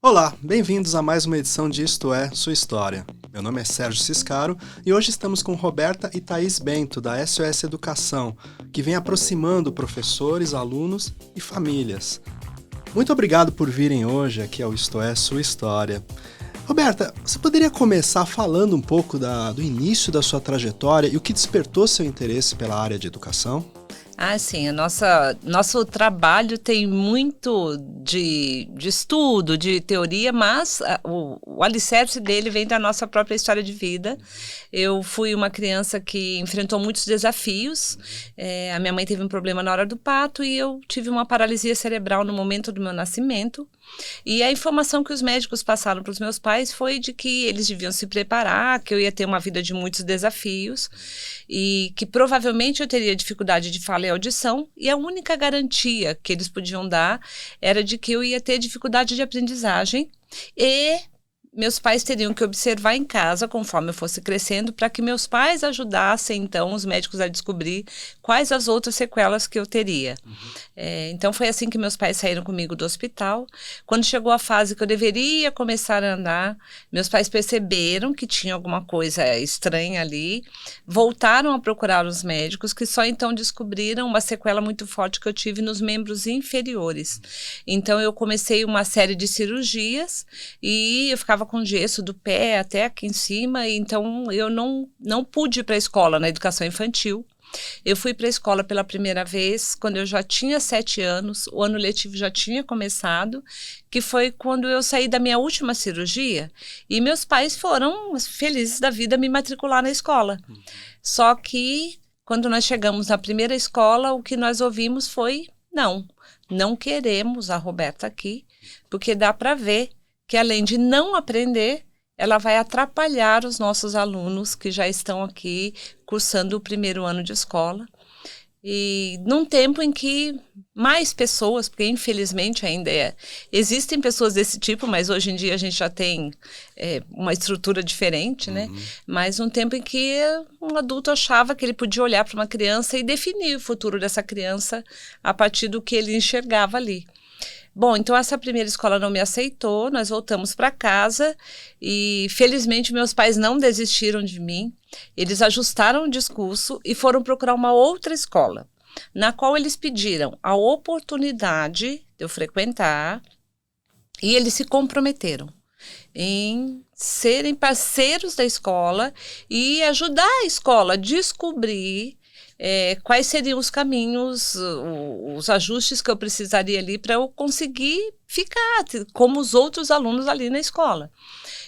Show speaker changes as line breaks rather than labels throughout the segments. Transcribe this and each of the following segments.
Olá, bem-vindos a mais uma edição de Isto é, Sua História. Meu nome é Sérgio Ciscaro e hoje estamos com Roberta e Thaís Bento, da SOS Educação, que vem aproximando professores, alunos e famílias. Muito obrigado por virem hoje aqui ao Isto é, Sua História. Roberta, você poderia começar falando um pouco do início da sua trajetória e o que despertou seu interesse pela área de educação?
Sim, nosso trabalho tem muito de estudo, de teoria, mas o alicerce dele vem da nossa própria história de vida. Eu fui uma criança que enfrentou muitos desafios. A minha mãe teve um problema na hora do parto e eu tive uma paralisia cerebral no momento do meu nascimento. E a informação que os médicos passaram para os meus pais foi de que eles deviam se preparar, que eu ia ter uma vida de muitos desafios e que provavelmente eu teria dificuldade de fala e audição, e a única garantia que eles podiam dar era de que eu ia ter dificuldade de aprendizagem e meus pais teriam que observar em casa conforme eu fosse crescendo para que meus pais ajudassem, então, os médicos a descobrir quais as outras sequelas que eu teria. Então, foi assim que meus pais saíram comigo do hospital. Quando chegou a fase que eu deveria começar a andar, meus pais perceberam que tinha alguma coisa estranha ali, voltaram a procurar os médicos, que só então descobriram uma sequela muito forte que eu tive nos membros inferiores. Então, eu comecei uma série de cirurgias e eu ficava com gesso do pé até aqui em cima, então eu não pude ir para a escola na educação infantil. Eu fui para a escola pela primeira vez quando eu já tinha 7 anos, o ano letivo já tinha começado, que foi quando eu saí da minha última cirurgia e meus pais foram felizes da vida me matricular na escola. Só que quando nós chegamos na primeira escola, o que nós ouvimos foi: não queremos a Roberta aqui, porque dá para ver que além de não aprender, ela vai atrapalhar os nossos alunos que já estão aqui cursando o primeiro ano de escola. E num tempo em que mais pessoas, porque infelizmente ainda existem pessoas desse tipo, mas hoje em dia a gente já tem uma estrutura diferente, né? Mas num tempo em que um adulto achava que ele podia olhar para uma criança e definir o futuro dessa criança a partir do que ele enxergava ali. Bom, então essa primeira escola não me aceitou, nós voltamos para casa e felizmente meus pais não desistiram de mim, eles ajustaram o discurso e foram procurar uma outra escola, na qual eles pediram a oportunidade de eu frequentar e eles se comprometeram em serem parceiros da escola e ajudar a escola a descobrir quais seriam os caminhos, os ajustes que eu precisaria ali para eu conseguir ficar como os outros alunos ali na escola.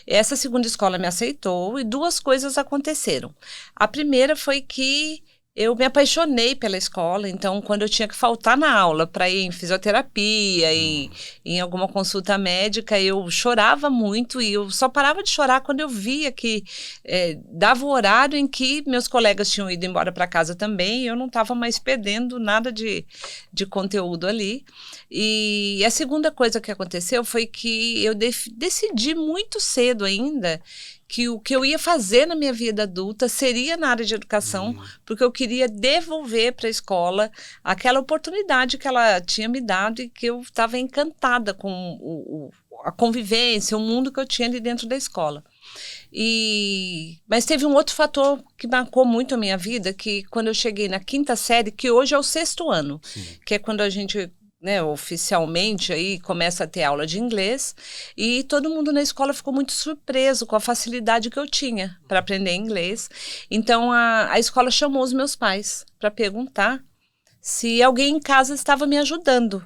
Essa segunda escola me aceitou e 2 coisas aconteceram. A primeira foi que eu me apaixonei pela escola, então quando eu tinha que faltar na aula para ir em fisioterapia, em alguma consulta médica, eu chorava muito e eu só parava de chorar quando eu via que dava o horário em que meus colegas tinham ido embora para casa também e eu não estava mais perdendo nada de conteúdo ali. E a segunda coisa que aconteceu foi que eu decidi muito cedo ainda que o que eu ia fazer na minha vida adulta seria na área de educação, porque eu queria devolver para a escola aquela oportunidade que ela tinha me dado e que eu estava encantada com a convivência, o mundo que eu tinha ali dentro da escola. Mas teve um outro fator que marcou muito a minha vida, que quando eu cheguei na 5ª série, que hoje é o 6º ano, que é quando a gente oficialmente aí começa a ter aula de inglês e todo mundo na escola ficou muito surpreso com a facilidade que eu tinha para aprender inglês. Então a escola chamou os meus pais para perguntar se alguém em casa estava me ajudando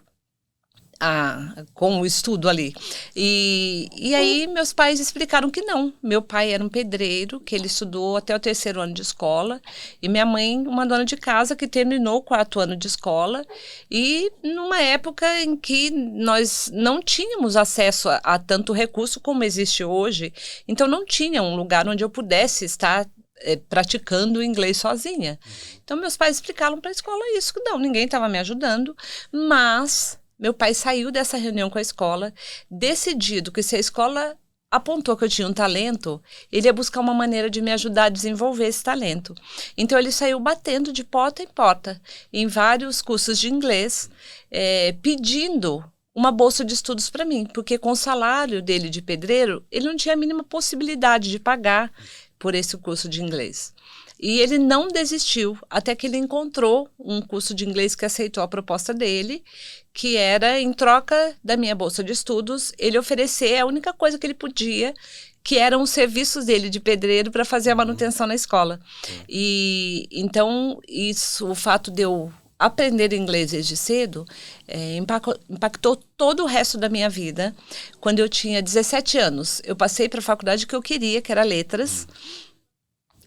com o estudo ali. E aí meus pais explicaram que não. Meu pai era um pedreiro, que ele estudou até o 3º ano de escola, e minha mãe, uma dona de casa que terminou o 4º ano de escola, e numa época em que nós não tínhamos acesso a tanto recurso como existe hoje, então não tinha um lugar onde eu pudesse estar praticando o inglês sozinha. Então meus pais explicaram para a escola isso, que não, ninguém estava me ajudando, mas meu pai saiu dessa reunião com a escola, decidido que se a escola apontou que eu tinha um talento, ele ia buscar uma maneira de me ajudar a desenvolver esse talento. Então ele saiu batendo de porta em porta, em vários cursos de inglês, pedindo uma bolsa de estudos para mim, porque com o salário dele de pedreiro, ele não tinha a mínima possibilidade de pagar por esse curso de inglês. E ele não desistiu, até que ele encontrou um curso de inglês que aceitou a proposta dele, que era, em troca da minha bolsa de estudos, ele oferecer a única coisa que ele podia, que eram os serviços dele de pedreiro para fazer a manutenção na escola. E então, o fato de eu aprender inglês desde cedo impactou todo o resto da minha vida. Quando eu tinha 17 anos, eu passei para a faculdade que eu queria, que era letras.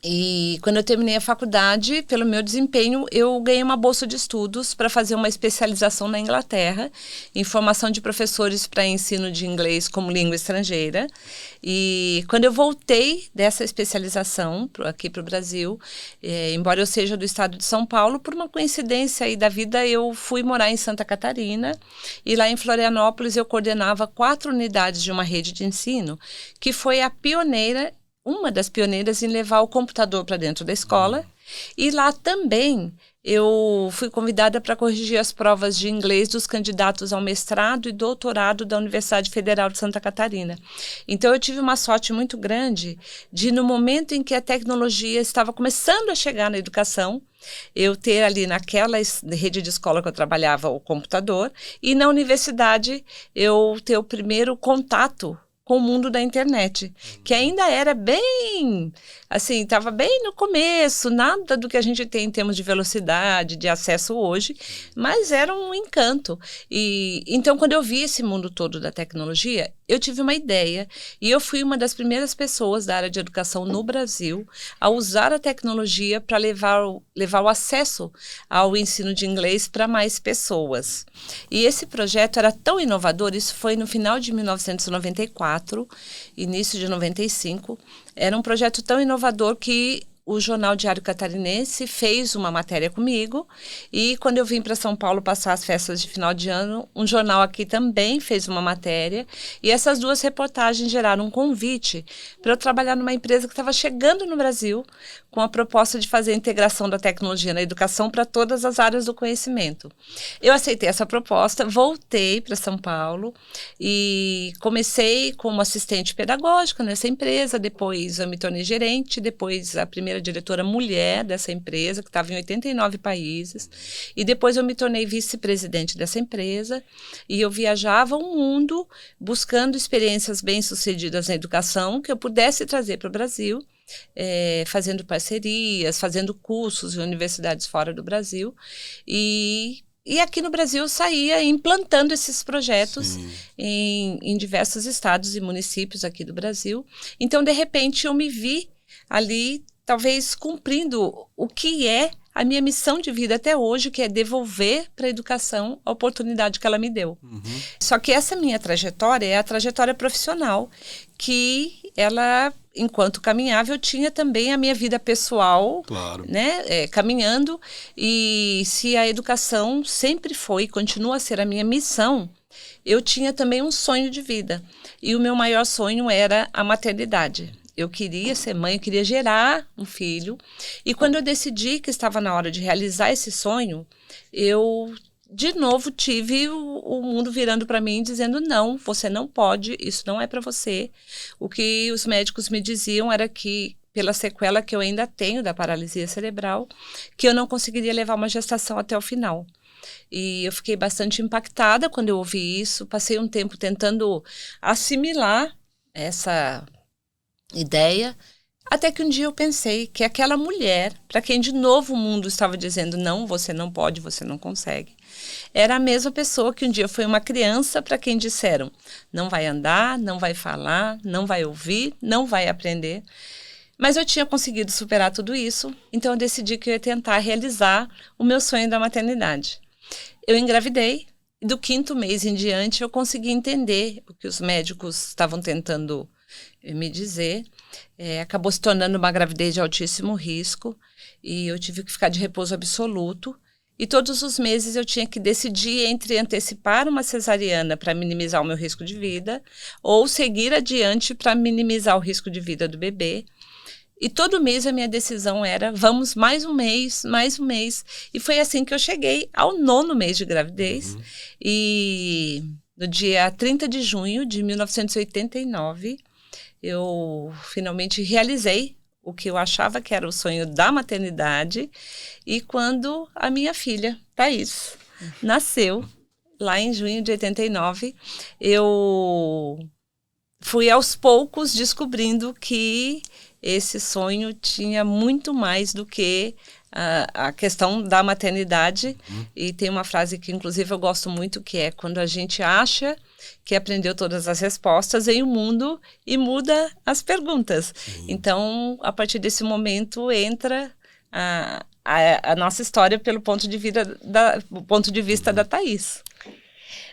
E quando eu terminei a faculdade, pelo meu desempenho, eu ganhei uma bolsa de estudos para fazer uma especialização na Inglaterra, em formação de professores para ensino de inglês como língua estrangeira. E quando eu voltei dessa especialização aqui para o Brasil, embora eu seja do estado de São Paulo, por uma coincidência aí da vida, eu fui morar em Santa Catarina, e lá em Florianópolis eu coordenava 4 unidades de uma rede de ensino, que foi a pioneira, uma das pioneiras em levar o computador para dentro da escola. E lá também eu fui convidada para corrigir as provas de inglês dos candidatos ao mestrado e doutorado da Universidade Federal de Santa Catarina. Então eu tive uma sorte muito grande de, no momento em que a tecnologia estava começando a chegar na educação, eu ter ali naquela rede de escola que eu trabalhava o computador, e na universidade eu ter o primeiro contato com o mundo da internet, que ainda era bem, assim, estava bem no começo, nada do que a gente tem em termos de velocidade, de acesso hoje, mas era um encanto. E então, quando eu vi esse mundo todo da tecnologia, eu tive uma ideia, e eu fui uma das primeiras pessoas da área de educação no Brasil a usar a tecnologia para levar o acesso ao ensino de inglês para mais pessoas. E esse projeto era tão inovador, isso foi no final de 1994, início de 95, era um projeto tão inovador que o Jornal Diário Catarinense fez uma matéria comigo, e quando eu vim para São Paulo passar as festas de final de ano, um jornal aqui também fez uma matéria, e essas 2 reportagens geraram um convite para eu trabalhar numa empresa que estava chegando no Brasil com a proposta de fazer a integração da tecnologia na educação para todas as áreas do conhecimento. Eu aceitei essa proposta, voltei para São Paulo e comecei como assistente pedagógica nessa empresa, depois eu me tornei gerente, depois a primeira diretora mulher dessa empresa, que estava em 89 países, e depois eu me tornei vice-presidente dessa empresa, e eu viajava o mundo buscando experiências bem-sucedidas na educação que eu pudesse trazer para o Brasil, fazendo parcerias, fazendo cursos em universidades fora do Brasil, e aqui no Brasil eu saía implantando esses projetos em diversos estados e municípios aqui do Brasil. Então, de repente, eu me vi ali, talvez cumprindo o que é a minha missão de vida até hoje, que é devolver para a educação a oportunidade que ela me deu. Só que essa minha trajetória é a trajetória profissional, que ela, enquanto caminhava, eu tinha também a minha vida pessoal,
claro,
né, caminhando, e se a educação sempre foi e continua a ser a minha missão, eu tinha também um sonho de vida, e o meu maior sonho era a maternidade. Eu queria ser mãe, eu queria gerar um filho. E quando eu decidi que estava na hora de realizar esse sonho, eu, de novo, tive o mundo virando para mim, dizendo, não, você não pode, isso não é para você. O que os médicos me diziam era que, pela sequela que eu ainda tenho da paralisia cerebral, que eu não conseguiria levar uma gestação até o final. E eu fiquei bastante impactada quando eu ouvi isso. Passei um tempo tentando assimilar essa ideia, até que um dia eu pensei que aquela mulher, para quem de novo o mundo estava dizendo não, você não pode, você não consegue, era a mesma pessoa que um dia foi uma criança para quem disseram não vai andar, não vai falar, não vai ouvir, não vai aprender. Mas eu tinha conseguido superar tudo isso, então eu decidi que eu ia tentar realizar o meu sonho da maternidade. Eu engravidei, e do 5º mês em diante eu consegui entender o que os médicos estavam tentando me dizer. Acabou se tornando uma gravidez de altíssimo risco, e eu tive que ficar de repouso absoluto, e todos os meses eu tinha que decidir entre antecipar uma cesariana para minimizar o meu risco de vida, ou seguir adiante para minimizar o risco de vida do bebê. E todo mês a minha decisão era, vamos mais um mês, e foi assim que eu cheguei ao 9º mês de gravidez. E no dia 30 de junho de 1989, eu finalmente realizei o que eu achava que era o sonho da maternidade, e quando a minha filha, Thaís, nasceu, lá em junho de 89, eu fui aos poucos descobrindo que esse sonho tinha muito mais do que a questão da maternidade. E tem uma frase que, inclusive, eu gosto muito, que é: quando a gente acha que aprendeu todas as respostas, vem o mundo e muda as perguntas. Então, a partir desse momento, entra a nossa história pelo ponto de vista da Thaís.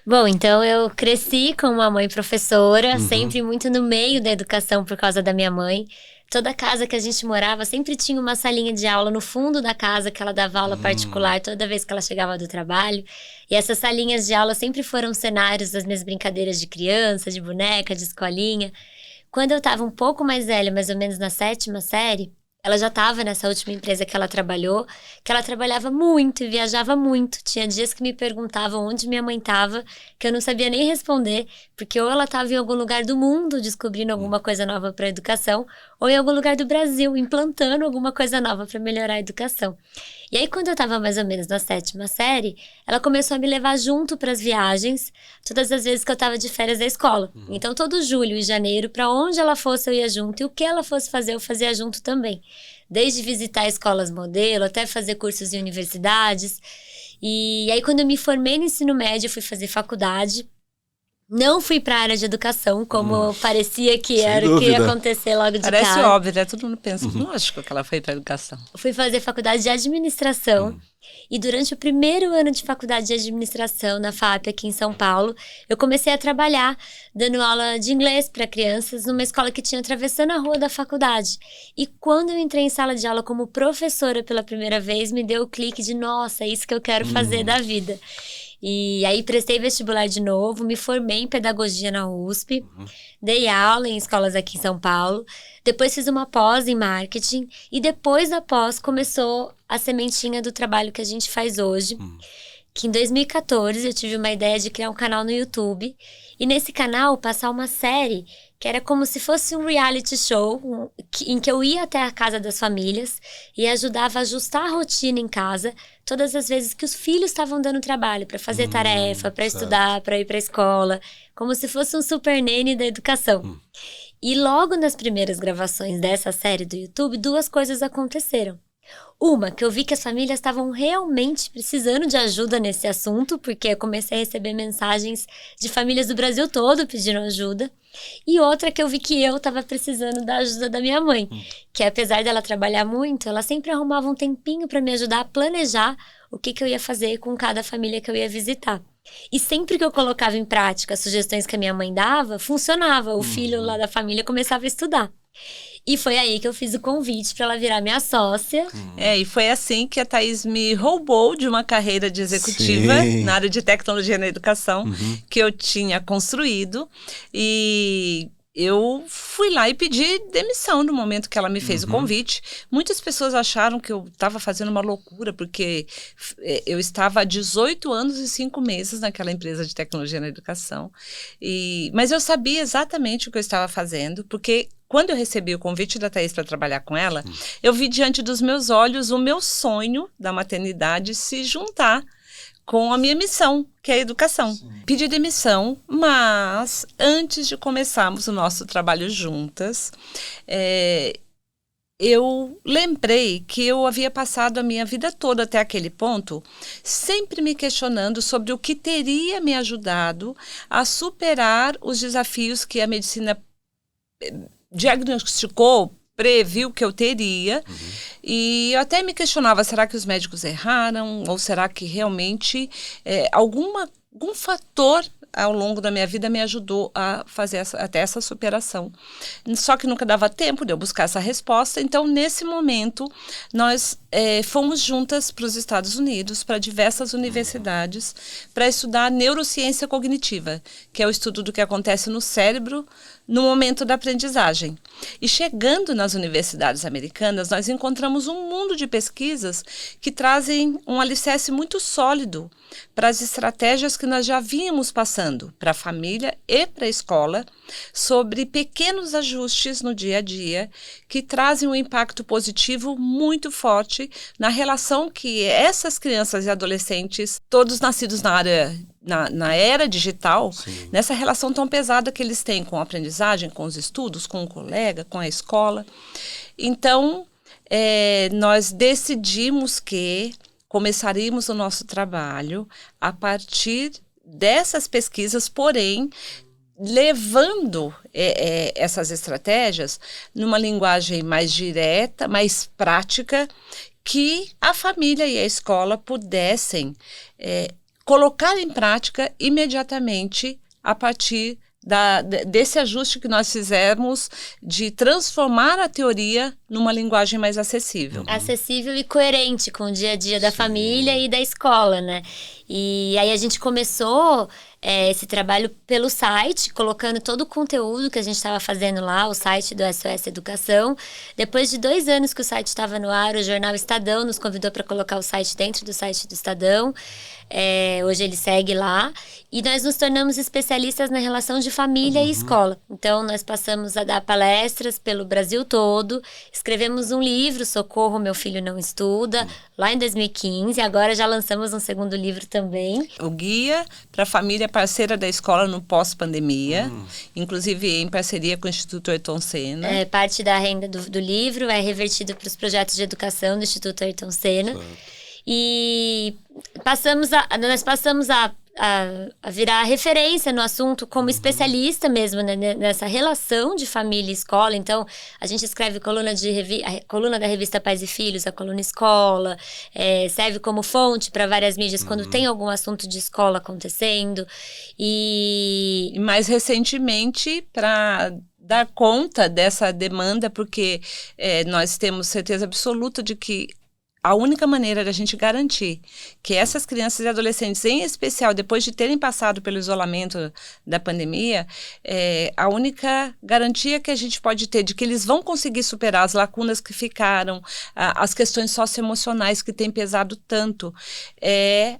Bom, então eu cresci com uma mãe professora, sempre muito no meio da educação por causa da minha mãe. Toda casa que a gente morava sempre tinha uma salinha de aula no fundo da casa, que ela dava aula particular toda vez que ela chegava do trabalho. E essas salinhas de aula sempre foram cenários das minhas brincadeiras de criança, de boneca, de escolinha. Quando eu estava um pouco mais velha, mais ou menos na 7ª série, ela já estava nessa última empresa que ela trabalhou, que ela trabalhava muito e viajava muito. Tinha dias que me perguntavam onde minha mãe estava, que eu não sabia nem responder, porque ou ela estava em algum lugar do mundo descobrindo alguma coisa nova para a educação, ou em algum lugar do Brasil implantando alguma coisa nova para melhorar a educação. E aí, quando eu estava mais ou menos na 7ª série, ela começou a me levar junto para as viagens, todas as vezes que eu estava de férias da escola. Então, todo julho e janeiro, para onde ela fosse, eu ia junto, e o que ela fosse fazer, eu fazia junto também. Desde visitar escolas modelo, até fazer cursos em universidades. E aí, quando eu me formei no ensino médio, eu fui fazer faculdade. Não fui para a área de educação, como parecia que era o que ia acontecer logo de cara.
Parece óbvio, né? Todo mundo pensa, lógico que ela foi para a educação.
Fui fazer faculdade de administração. E durante o primeiro ano de faculdade de administração na FAP aqui em São Paulo, eu comecei a trabalhar dando aula de inglês para crianças numa escola que tinha atravessando a rua da faculdade. E quando eu entrei em sala de aula como professora pela primeira vez, me deu o clique de, nossa, é isso que eu quero fazer da vida. E aí prestei vestibular de novo, me formei em pedagogia na USP, dei aula em escolas aqui em São Paulo, depois fiz uma pós em marketing, e depois da pós começou a sementinha do trabalho que a gente faz hoje, que em 2014 eu tive uma ideia de criar um canal no YouTube, e nesse canal passar uma série que era como se fosse um reality show, em que eu ia até a casa das famílias e ajudava a ajustar a rotina em casa, todas as vezes que os filhos estavam dando trabalho para fazer tarefa, para estudar, para ir para a escola, como se fosse um super nene da educação. E logo nas primeiras gravações dessa série do YouTube, 2 coisas aconteceram. Uma, que eu vi que as famílias estavam realmente precisando de ajuda nesse assunto, porque eu comecei a receber mensagens de famílias do Brasil todo pedindo ajuda. E outra, que eu vi que eu estava precisando da ajuda da minha mãe, que apesar dela trabalhar muito, ela sempre arrumava um tempinho para me ajudar a planejar o que eu ia fazer com cada família que eu ia visitar. E sempre que eu colocava em prática as sugestões que a minha mãe dava, funcionava. O filho lá da família começava a estudar. E foi aí que eu fiz o convite para ela virar minha sócia.
E foi assim que a Thaís me roubou de uma carreira de executiva na área de tecnologia na educação, que eu tinha construído. E eu fui lá e pedi demissão no momento que ela me fez o convite. Muitas pessoas acharam que eu estava fazendo uma loucura, porque eu estava há 18 anos e 5 meses naquela empresa de tecnologia na educação. Mas eu sabia exatamente o que eu estava fazendo, porque quando eu recebi o convite da Thaís para trabalhar com ela, eu vi diante dos meus olhos o meu sonho da maternidade se juntar com a minha missão, que é a educação. Pedi demissão, mas antes de começarmos o nosso trabalho juntas, eu lembrei que eu havia passado a minha vida toda até aquele ponto, sempre me questionando sobre o que teria me ajudado a superar os desafios que a medicina diagnosticou, previu que eu teria, e eu até me questionava, será que os médicos erraram? Ou será que realmente algum fator ao longo da minha vida me ajudou a fazer até essa superação? Só que nunca dava tempo de eu buscar essa resposta. Então, nesse momento, nós fomos juntas para os Estados Unidos, para diversas universidades, para estudar neurociência cognitiva, que é o estudo do que acontece no cérebro no momento da aprendizagem. E chegando nas universidades americanas, nós encontramos um mundo de pesquisas que trazem um alicerce muito sólido para as estratégias que nós já vínhamos passando passando para a família e para a escola sobre pequenos ajustes no dia a dia que trazem um impacto positivo muito forte na relação que essas crianças e adolescentes, todos nascidos na era digital,
Sim.
nessa relação tão pesada que eles têm com a aprendizagem, com os estudos, com o colega, com a escola. Então, nós decidimos que começaríamos o nosso trabalho a partir dessas pesquisas, porém, levando essas estratégias numa linguagem mais direta, mais prática, que a família e a escola pudessem colocar em prática imediatamente a partir desse ajuste que nós fizemos de transformar a teoria numa linguagem mais acessível.
Acessível e coerente com o dia a dia da família e da escola, né? E aí a gente começou esse trabalho pelo site, colocando todo o conteúdo que a gente estava fazendo lá, o site do SOS Educação. Depois de 2 anos que o site estava no ar, o jornal Estadão nos convidou para colocar o site dentro do site do Estadão. Hoje ele segue lá. E nós nos tornamos especialistas na relação de família e escola. Então, nós passamos a dar palestras pelo Brasil todo. Escrevemos um livro, Socorro, Meu Filho Não Estuda, lá em 2015. Agora já lançamos um segundo livro também.
O Guia para a Família Parceira da Escola no Pós-Pandemia, inclusive em parceria com o Instituto Ayrton Senna.
Parte da renda do livro é revertido para os projetos de educação do Instituto Ayrton Senna. E nós passamos a virar referência no assunto como especialista mesmo, né, nessa relação de família e escola. Então, a gente escreve coluna da revista Pais e Filhos, a coluna Escola, serve como fonte para várias mídias quando tem algum assunto de escola acontecendo. E
mais recentemente, para dar conta dessa demanda, porque nós temos certeza absoluta de que a única maneira da gente garantir que essas crianças e adolescentes, em especial depois de terem passado pelo isolamento da pandemia, a única garantia que a gente pode ter de que eles vão conseguir superar as lacunas que ficaram, as questões socioemocionais que têm pesado tanto,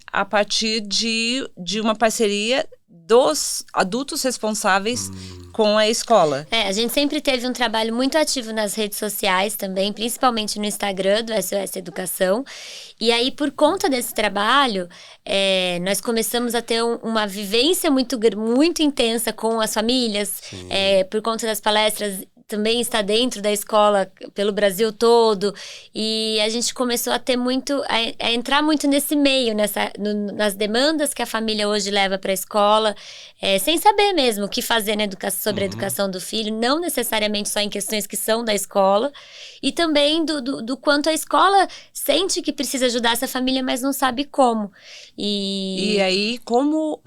a partir de uma parceria dos adultos responsáveis com a escola.
A gente sempre teve um trabalho muito ativo nas redes sociais também, principalmente no Instagram do SOS Educação. E aí, por conta desse trabalho, nós começamos a ter uma vivência muito intensa com as famílias, por conta das palestras. Também está dentro da escola pelo Brasil todo, e a gente começou a ter a entrar muito nesse meio, nas demandas que a família hoje leva para a escola, sem saber mesmo o que fazer sobre a educação do filho, não necessariamente só em questões que são da escola, e também do quanto a escola sente que precisa ajudar essa família, mas não sabe como.
E aí, como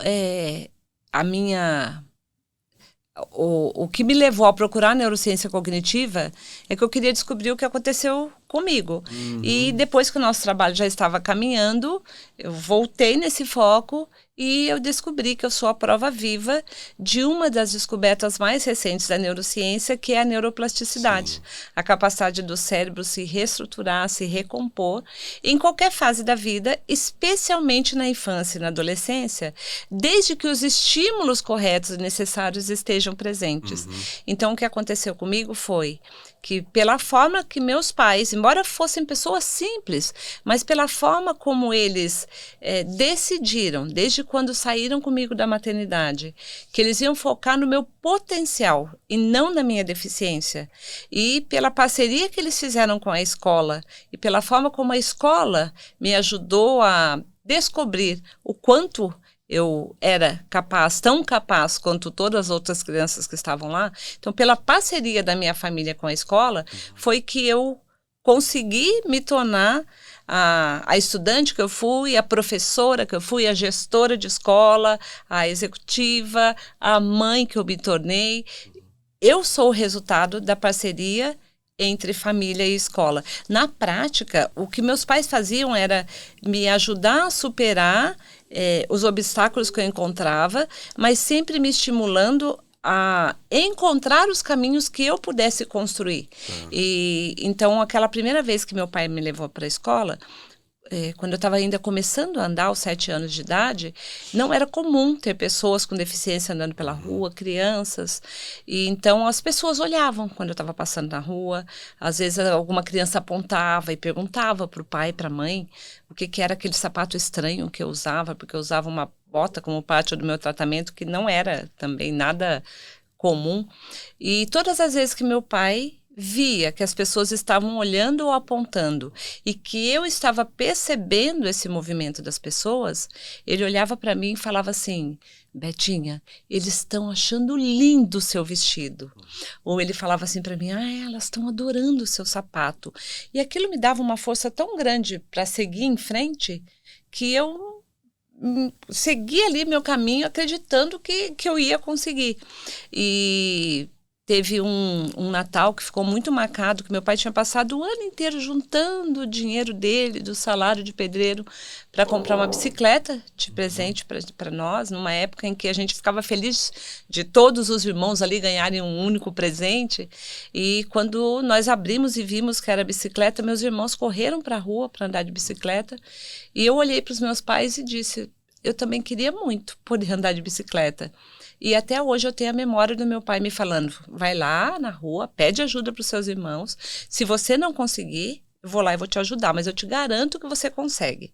o que me levou a procurar neurociência cognitiva é que eu queria descobrir o que aconteceu comigo. E depois que o nosso trabalho já estava caminhando, eu voltei nesse foco e eu descobri que eu sou a prova viva de uma das descobertas mais recentes da neurociência, que é a neuroplasticidade. A capacidade do cérebro se reestruturar, se recompor em qualquer fase da vida, especialmente na infância e na adolescência, desde que os estímulos corretos e necessários estejam presentes. Então, o que aconteceu comigo foi que, pela forma que meus pais, embora fossem pessoas simples, mas pela forma como eles decidiram, desde quando saíram comigo da maternidade, que eles iam focar no meu potencial e não na minha deficiência, e pela parceria que eles fizeram com a escola, e pela forma como a escola me ajudou a descobrir o quanto eu era capaz, tão capaz quanto todas as outras crianças que estavam lá. Então, pela parceria da minha família com a escola, foi que eu consegui me tornar a estudante que eu fui, a professora que eu fui, a gestora de escola, a executiva, a mãe que eu me tornei. Eu sou o resultado da parceria entre família e escola. Na prática, o que meus pais faziam era me ajudar a superar os obstáculos que eu encontrava, mas sempre me estimulando a encontrar os caminhos que eu pudesse construir. E então, aquela primeira vez que meu pai me levou para a escola, quando eu estava ainda começando a andar, aos 7 anos de idade, não era comum ter pessoas com deficiência andando pela rua, crianças. E então as pessoas olhavam quando eu estava passando na rua. Às vezes alguma criança apontava e perguntava para o pai e para a mãe o que era aquele sapato estranho que eu usava, porque eu usava uma bota como parte do meu tratamento, que não era também nada comum. E todas as vezes que meu pai via que as pessoas estavam olhando ou apontando e que eu estava percebendo esse movimento das pessoas, ele olhava para mim e falava assim: Betinha, eles estão achando lindo o seu vestido. Ou ele falava assim para mim: elas estão adorando o seu sapato. E aquilo me dava uma força tão grande para seguir em frente que eu segui ali meu caminho acreditando que eu ia conseguir. E teve um Natal que ficou muito marcado, que meu pai tinha passado o ano inteiro juntando o dinheiro dele, do salário de pedreiro, para comprar uma bicicleta de presente para nós, numa época em que a gente ficava feliz de todos os irmãos ali ganharem um único presente. E quando nós abrimos e vimos que era bicicleta, meus irmãos correram para a rua para andar de bicicleta. E eu olhei para os meus pais e disse: eu também queria muito poder andar de bicicleta. E até hoje eu tenho a memória do meu pai me falando: vai lá na rua, pede ajuda para os seus irmãos. Se você não conseguir, eu vou lá e vou te ajudar, mas eu te garanto que você consegue.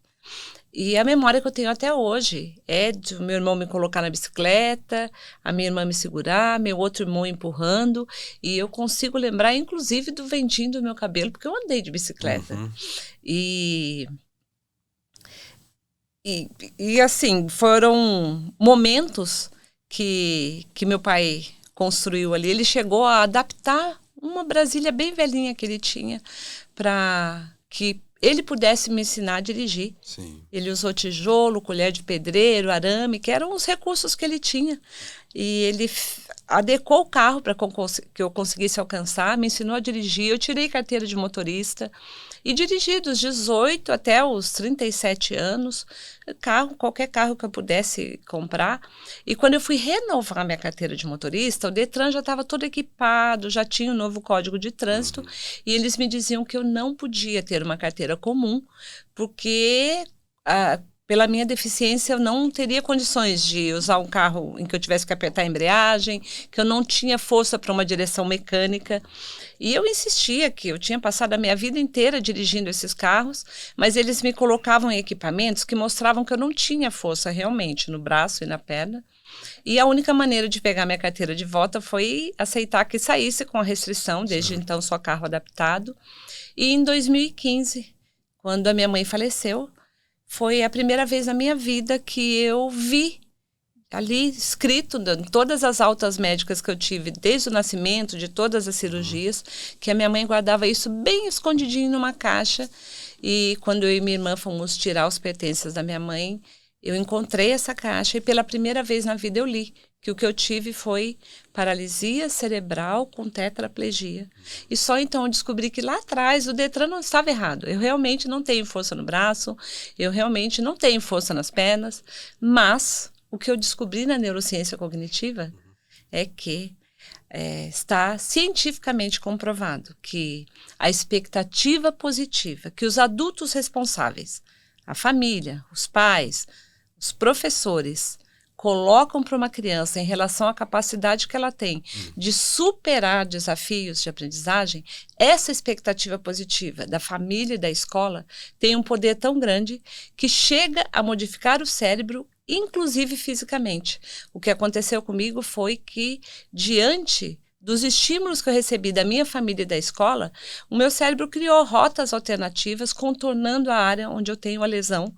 E a memória que eu tenho até hoje é de meu irmão me colocar na bicicleta, a minha irmã me segurar, meu outro irmão empurrando. E eu consigo lembrar, inclusive, do ventinho do meu cabelo, porque eu andei de bicicleta. E assim, foram momentos que meu pai construiu ali. Ele chegou a adaptar uma Brasília bem velhinha que ele tinha para que ele pudesse me ensinar a dirigir.
Sim.
Ele usou tijolo, colher de pedreiro, arame, que eram os recursos que ele tinha. E ele adequou o carro para que eu conseguisse alcançar, me ensinou a dirigir. Eu tirei carteira de motorista e dirigi dos 18 até os 37 anos, qualquer carro que eu pudesse comprar. E quando eu fui renovar minha carteira de motorista, o Detran já estava todo equipado, já tinha o novo Código de Trânsito, e eles me diziam que eu não podia ter uma carteira comum, porque pela minha deficiência eu não teria condições de usar um carro em que eu tivesse que apertar a embreagem, que eu não tinha força para uma direção mecânica. E eu insistia que eu tinha passado a minha vida inteira dirigindo esses carros, mas eles me colocavam em equipamentos que mostravam que eu não tinha força realmente no braço e na perna. E a única maneira de pegar minha carteira de volta foi aceitar que saísse com a restrição, desde então só carro adaptado. E em 2015, quando a minha mãe faleceu, foi a primeira vez na minha vida que eu vi ali escrito em todas as altas médicas que eu tive, desde o nascimento, de todas as cirurgias, que a minha mãe guardava isso bem escondidinho numa caixa. E quando eu e minha irmã fomos tirar os pertences da minha mãe, eu encontrei essa caixa e pela primeira vez na vida eu li que o que eu tive foi paralisia cerebral com tetraplegia. E só então eu descobri que lá atrás o Detran não estava errado. Eu realmente não tenho força no braço, eu realmente não tenho força nas pernas, mas o que eu descobri na neurociência cognitiva é que está cientificamente comprovado que a expectativa positiva que os adultos responsáveis, a família, os pais, os professores, colocam para uma criança em relação à capacidade que ela tem de superar desafios de aprendizagem, essa expectativa positiva da família e da escola tem um poder tão grande que chega a modificar o cérebro, inclusive fisicamente. O que aconteceu comigo foi que, diante dos estímulos que eu recebi da minha família e da escola, o meu cérebro criou rotas alternativas, contornando a área onde eu tenho a lesão.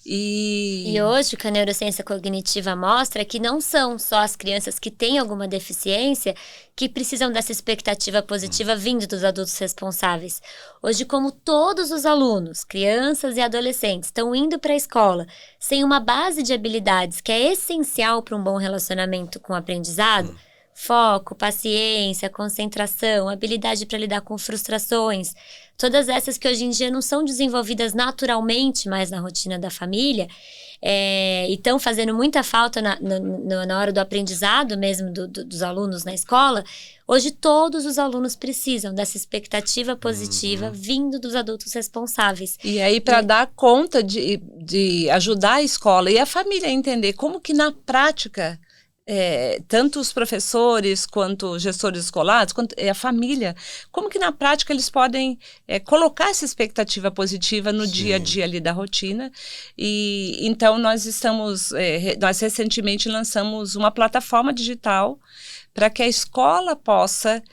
E
hoje o que a neurociência cognitiva mostra é que não são só as crianças que têm alguma deficiência que precisam dessa expectativa positiva vindo dos adultos responsáveis. Hoje, como todos os alunos, crianças e adolescentes, estão indo para a escola sem uma base de habilidades que é essencial para um bom relacionamento com o aprendizado, foco, paciência, concentração, habilidade para lidar com frustrações, todas essas que hoje em dia não são desenvolvidas naturalmente mais na rotina da família, e estão fazendo muita falta na hora do aprendizado mesmo dos alunos na escola. Hoje todos os alunos precisam dessa expectativa positiva vindo dos adultos responsáveis.
E aí, para dar conta de ajudar a escola e a família a entender como que na prática, tanto os professores quanto os gestores escolares, quanto a família, como que na prática eles podem colocar essa expectativa positiva no dia a dia ali da rotina. E então nós recentemente lançamos uma plataforma digital para que a escola possa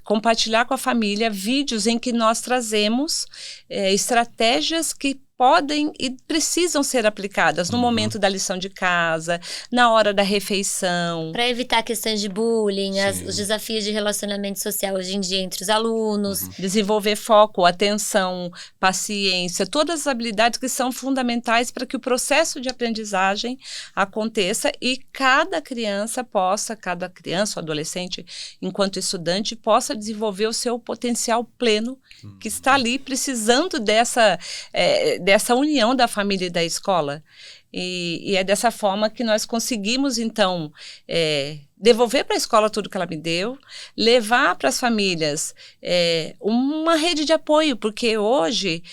compartilhar com a família vídeos em que nós trazemos estratégias que podem e precisam ser aplicadas no momento da lição de casa, na hora da refeição.
Para evitar questões de bullying, os desafios de relacionamento social hoje em dia entre os alunos.
Desenvolver foco, atenção, paciência, todas as habilidades que são fundamentais para que o processo de aprendizagem aconteça e cada criança ou adolescente, enquanto estudante, possa desenvolver o seu potencial pleno, que está ali precisando dessa união da família e da escola. E é dessa forma que nós conseguimos, então, devolver para a escola tudo que ela me deu, levar para as famílias uma rede de apoio, porque hoje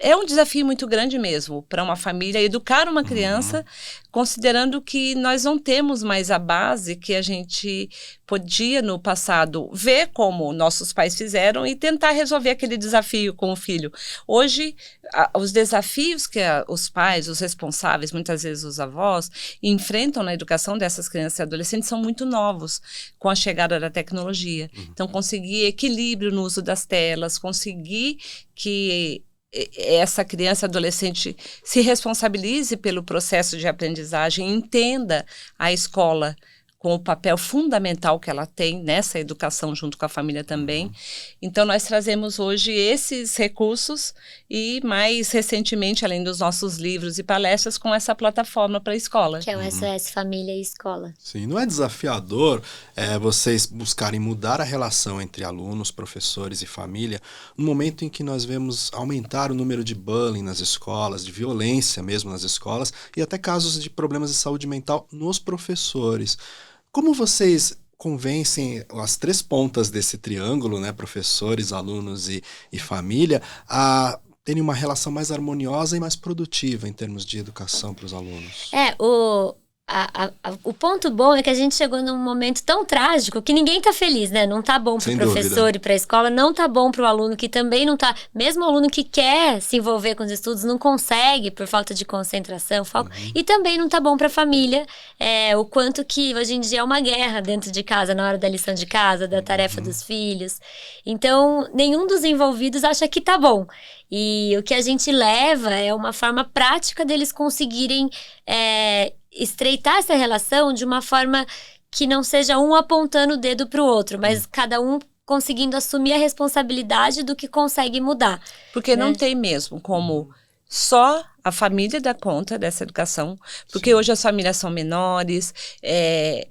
é um desafio muito grande mesmo para uma família educar uma criança, considerando que nós não temos mais a base que a gente podia no passado ver como nossos pais fizeram e tentar resolver aquele desafio com o filho. Hoje, os desafios que os pais, os responsáveis, muitas vezes os avós, enfrentam na educação dessas crianças e adolescentes são muito novos com a chegada da tecnologia. Então, conseguir equilíbrio no uso das telas, conseguir que essa criança adolescente se responsabilize pelo processo de aprendizagem, entenda a escola com o papel fundamental que ela tem nessa educação junto com a família também. Então, nós trazemos hoje esses recursos e, mais recentemente, além dos nossos livros e palestras, com essa plataforma para a escola.
Que é o SOS Família e Escola.
Sim, não é desafiador vocês buscarem mudar a relação entre alunos, professores e família no momento em que nós vemos aumentar o número de bullying nas escolas, de violência mesmo nas escolas e até casos de problemas de saúde mental nos professores. Como vocês convencem as três pontas desse triângulo, né, professores, alunos e família, a terem uma relação mais harmoniosa e mais produtiva em termos de educação para os alunos?
O ponto bom é que a gente chegou num momento tão trágico que ninguém tá feliz, né? Não tá bom pro professor e pra escola, não tá bom pro aluno que também não tá... Mesmo o aluno que quer se envolver com os estudos não consegue por falta de concentração, foco. E também não tá bom pra família, o quanto que hoje em dia é uma guerra dentro de casa, na hora da lição de casa, da tarefa dos filhos. Então, nenhum dos envolvidos acha que tá bom. E o que a gente leva é uma forma prática deles conseguirem... estreitar essa relação de uma forma que não seja um apontando o dedo para o outro, mas cada um conseguindo assumir a responsabilidade do que consegue mudar.
Porque não tem mesmo como só a família dá conta dessa educação, porque hoje as famílias são menores,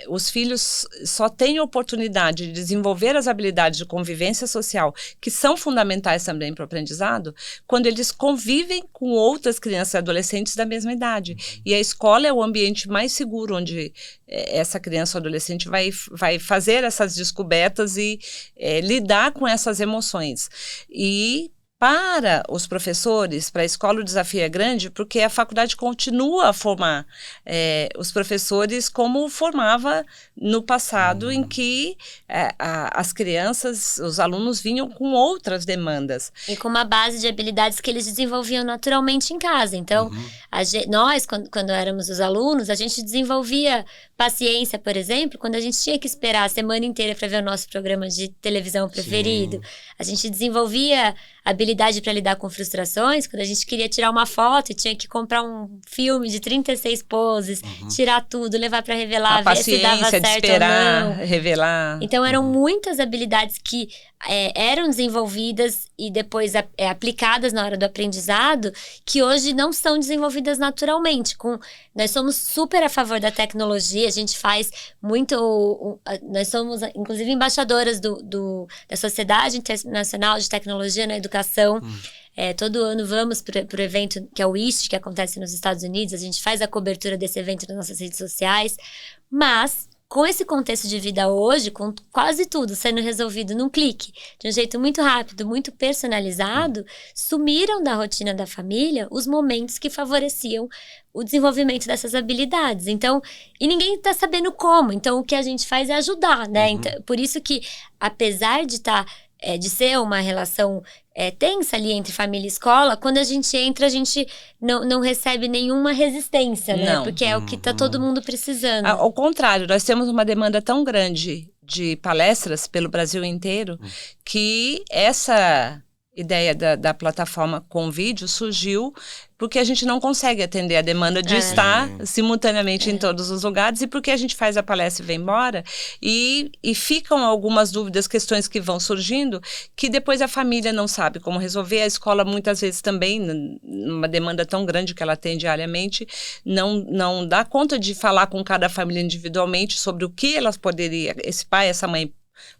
os filhos só têm oportunidade de desenvolver as habilidades de convivência social, que são fundamentais também para o aprendizado, quando eles convivem com outras crianças e adolescentes da mesma idade. E a escola é o ambiente mais seguro onde essa criança ou adolescente vai fazer essas descobertas e lidar com essas emoções. E para os professores, para a escola, o desafio é grande, porque a faculdade continua a formar os professores como formava no passado, em que as crianças, os alunos vinham com outras demandas.
E com uma base de habilidades que eles desenvolviam naturalmente em casa. Então, nós, quando éramos os alunos, a gente desenvolvia paciência, por exemplo, quando a gente tinha que esperar a semana inteira para ver o nosso programa de televisão preferido. A gente desenvolvia habilidades habilidade para lidar com frustrações, quando a gente queria tirar uma foto e tinha que comprar um filme de 36 poses, tirar tudo, levar para revelar, ver se dava
paciência
certo
de esperar,
ou não.
revelar.
Então eram muitas habilidades que eram desenvolvidas e depois aplicadas na hora do aprendizado, que hoje não são desenvolvidas naturalmente. Nós somos super a favor da tecnologia, a gente faz muito... nós somos, inclusive, embaixadoras da Sociedade Internacional de Tecnologia na Educação. Todo ano vamos para o evento que é o IST, que acontece nos Estados Unidos. A gente faz a cobertura desse evento nas nossas redes sociais. Mas, com esse contexto de vida hoje, com quase tudo sendo resolvido num clique, de um jeito muito rápido, muito personalizado, sumiram da rotina da família os momentos que favoreciam o desenvolvimento dessas habilidades. Então, e ninguém está sabendo como. Então, o que a gente faz é ajudar, né? Então, por isso que, apesar de de ser uma relação tensa ali entre família e escola, quando a gente entra, a gente não recebe nenhuma resistência, né?
Não.
Porque é o que está todo mundo precisando.
Ao contrário, nós temos uma demanda tão grande de palestras pelo Brasil inteiro que essa ideia da plataforma com vídeo surgiu porque a gente não consegue atender a demanda de estar simultaneamente em todos os lugares, e porque a gente faz a palestra e vem embora, e ficam algumas dúvidas, questões que vão surgindo, que depois a família não sabe como resolver, a escola muitas vezes também, numa demanda tão grande que ela tem diariamente, não dá conta de falar com cada família individualmente sobre o que elas poderiam, esse pai, essa mãe,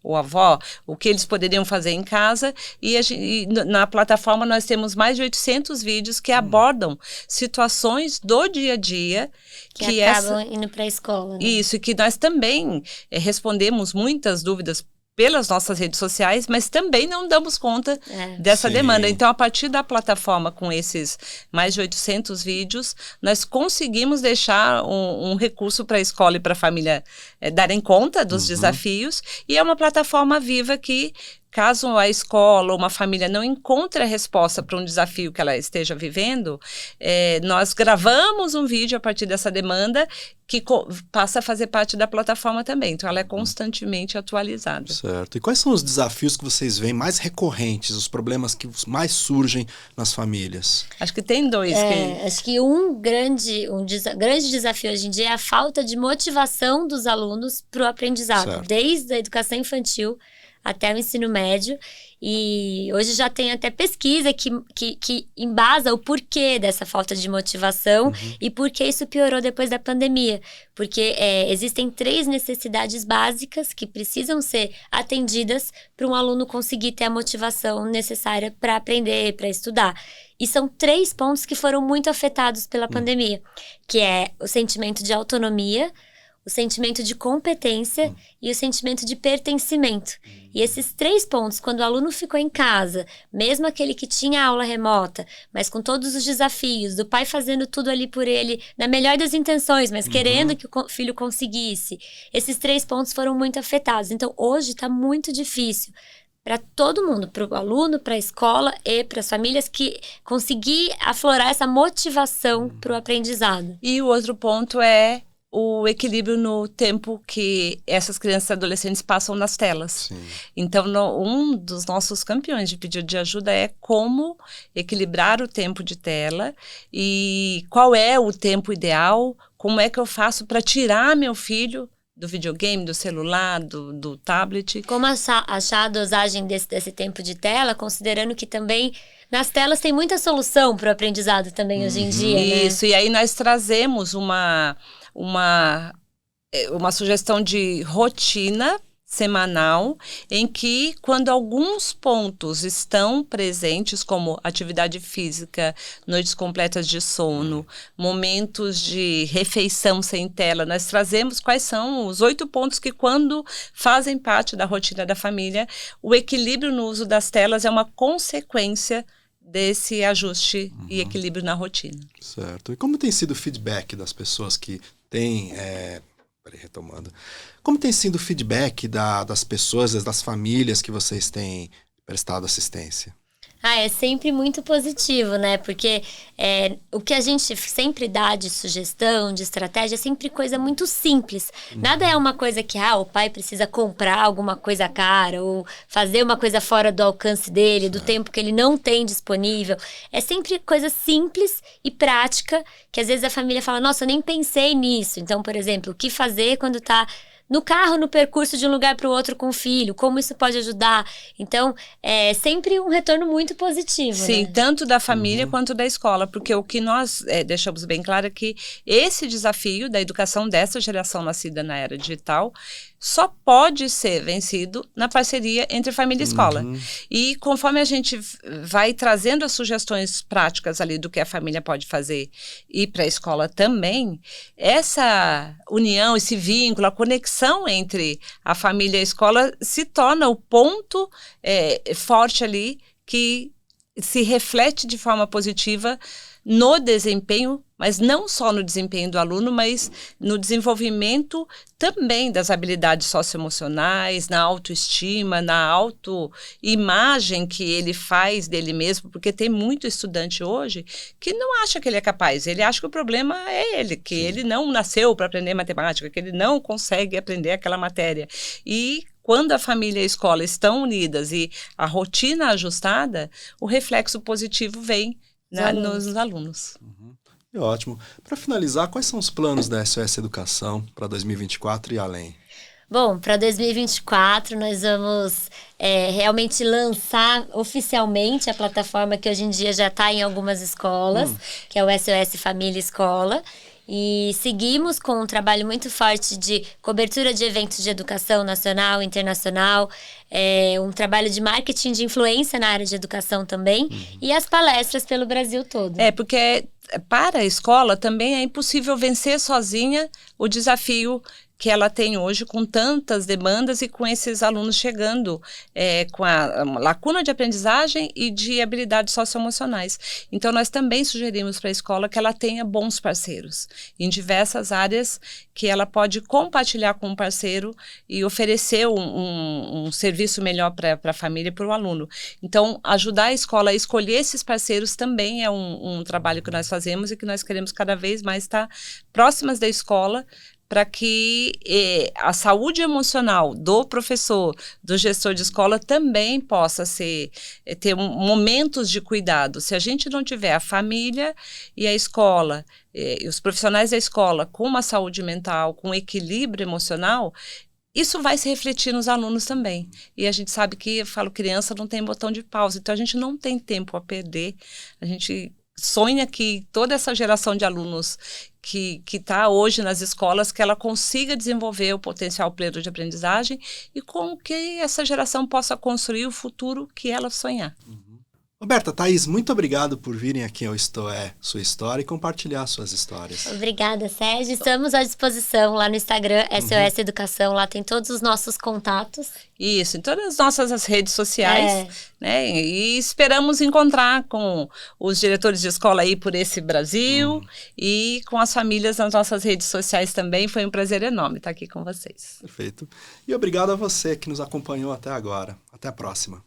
ou avó, o que eles poderiam fazer em casa, e na plataforma nós temos mais de 800 vídeos que abordam situações do dia a dia
que acabam indo para a escola, né?
Isso, e que nós também respondemos muitas dúvidas pelas nossas redes sociais, mas também não damos conta dessa demanda. Então, a partir da plataforma, com esses mais de 800 vídeos, nós conseguimos deixar um recurso para a escola e para a família darem conta dos desafios, e é uma plataforma viva que, caso a escola ou uma família não encontre a resposta para um desafio que ela esteja vivendo, nós gravamos um vídeo a partir dessa demanda que passa a fazer parte da plataforma também. Então, ela é constantemente atualizada.
Certo. E quais são os desafios que vocês veem mais recorrentes, os problemas que mais surgem nas famílias?
Acho que tem dois.
Acho que um grande desafio hoje em dia é a falta de motivação dos alunos para o aprendizado,
certo,
desde a educação infantil até o ensino médio. E hoje já tem até pesquisa que embasa o porquê dessa falta de motivação e por que isso piorou depois da pandemia. Porque existem 3 necessidades básicas que precisam ser atendidas para um aluno conseguir ter a motivação necessária para aprender, para estudar. E são 3 pontos que foram muito afetados pela pandemia, que é o sentimento de autonomia, o sentimento de competência e o sentimento de pertencimento. E esses 3 pontos, quando o aluno ficou em casa, mesmo aquele que tinha aula remota, mas com todos os desafios, do pai fazendo tudo ali por ele, na melhor das intenções, mas querendo que o filho conseguisse, esses 3 pontos foram muito afetados. Então, hoje está muito difícil para todo mundo, para o aluno, para a escola e para as famílias, que conseguir aflorar essa motivação para o aprendizado.
E o outro ponto é o equilíbrio no tempo que essas crianças e adolescentes passam nas telas.
Sim.
Então, um dos nossos campeões de pedido de ajuda é como equilibrar o tempo de tela e qual é o tempo ideal, como é que eu faço para tirar meu filho do videogame, do celular, do tablet.
Como achar a dosagem desse tempo de tela, considerando que também nas telas tem muita solução para o aprendizado também hoje em dia, né?
Isso, e aí nós trazemos uma sugestão de rotina semanal, em que, quando alguns pontos estão presentes, como atividade física, noites completas de sono, momentos de refeição sem tela, nós trazemos quais são os 8 pontos que, quando fazem parte da rotina da família, o equilíbrio no uso das telas é uma consequência desse ajuste e equilíbrio na rotina.
Certo. E como tem sido o feedback das pessoas que têm... retomando. Como tem sido o feedback das pessoas, das famílias que vocês têm prestado assistência?
É sempre muito positivo, né? Porque o que a gente sempre dá de sugestão, de estratégia, é sempre coisa muito simples. Nada é uma coisa que o pai precisa comprar alguma coisa cara ou fazer uma coisa fora do alcance dele, do tempo que ele não tem disponível. É sempre coisa simples e prática, que às vezes a família fala, nossa, eu nem pensei nisso. Então, por exemplo, o que fazer quando tá no carro, no percurso de um lugar para o outro com o filho, como isso pode ajudar. Então, é sempre um retorno muito positivo.
Sim,
né?
Tanto da família quanto da escola, porque o que nós deixamos bem claro é que esse desafio da educação dessa geração nascida na era digital só pode ser vencido na parceria entre família e escola. E conforme a gente vai trazendo as sugestões práticas ali do que a família pode fazer e para a escola também, essa união, esse vínculo, a conexão entre a família e a escola se torna o ponto forte ali que se reflete de forma positiva no desempenho, mas não só no desempenho do aluno, mas no desenvolvimento também das habilidades socioemocionais, na autoestima, na autoimagem que ele faz dele mesmo, porque tem muito estudante hoje que não acha que ele é capaz, ele acha que o problema é ele, que ele não nasceu para aprender matemática, que ele não consegue aprender aquela matéria. E quando a família e a escola estão unidas e a rotina ajustada, o reflexo positivo vem nos alunos.
Ótimo. Para finalizar, quais são os planos da SOS Educação para 2024 e além?
Bom, para 2024 nós vamos realmente lançar oficialmente a plataforma que hoje em dia já está em algumas escolas, que é o SOS Família Escola. E seguimos com um trabalho muito forte de cobertura de eventos de educação nacional e internacional, um trabalho de marketing de influência na área de educação também, e as palestras pelo Brasil todo.
Porque para a escola também é impossível vencer sozinha o desafio que ela tem hoje com tantas demandas e com esses alunos chegando com a lacuna de aprendizagem e de habilidades socioemocionais. Então, nós também sugerimos para a escola que ela tenha bons parceiros em diversas áreas que ela pode compartilhar com o parceiro e oferecer um serviço melhor para a família e para o aluno. Então, ajudar a escola a escolher esses parceiros também é um trabalho que nós fazemos e que nós queremos cada vez mais estar próximas da escola, para que a saúde emocional do professor, do gestor de escola também possa ter momentos de cuidado. Se a gente não tiver a família e a escola, e os profissionais da escola com uma saúde mental, com equilíbrio emocional, isso vai se refletir nos alunos também. E a gente sabe que, eu falo, criança não tem botão de pausa, então a gente não tem tempo a perder. A gente sonha que toda essa geração de alunos que está hoje nas escolas, que ela consiga desenvolver o potencial pleno de aprendizagem e com que essa geração possa construir o futuro que ela sonhar.
Roberta, Thaís, muito obrigado por virem aqui ao Isto É Sua História e compartilhar suas histórias.
Obrigada, Sérgio. Estamos à disposição lá no Instagram, SOS Educação. Lá tem todos os nossos contatos.
Isso, em todas as nossas redes sociais, né? E esperamos encontrar com os diretores de escola aí por esse Brasil e com as famílias nas nossas redes sociais também. Foi um prazer enorme estar aqui com vocês.
Perfeito. E obrigado a você que nos acompanhou até agora. Até a próxima.